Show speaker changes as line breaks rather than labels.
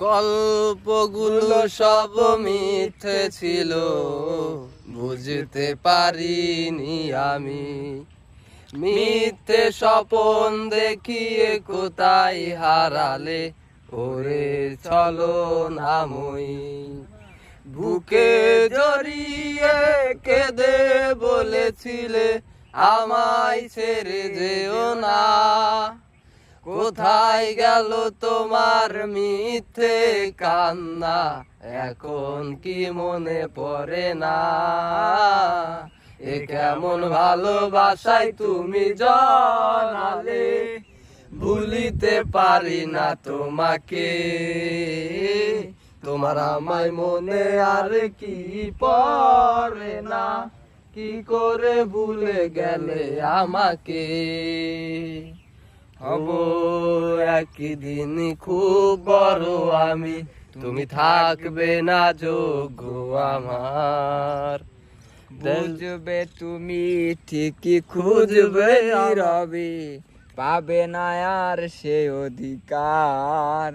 গল্পগুলো সব মিথ্যে ছিল, বুঝতে পারিনি আমি। মিথ্যে স্বপন দেখিয়ে কোথায় হারালে ওরে ছলনাময়ী। বুকে জড়িয়ে কেঁদে বলেছিলে আমায় ছেড়ে যেও না। কোথায় গেল তোমার মিথ্যে কান্না, এখন কি মনে পড়ে না? এ কেমন ভালোবাসায় তুমি জড়ালে, ভুলিতে পারি না তোমাকে। তোমার আমায় মনে আর কি পড়ে না, কি করে ভুলে গেলে আমাকে। হব একদিন খুব বড় আমি, তুমি থাকবে না যোগ্য আমার।
বুঝবে তুমি ঠিকই খুঁজবে রবি, পাবে না আর সে অধিকার।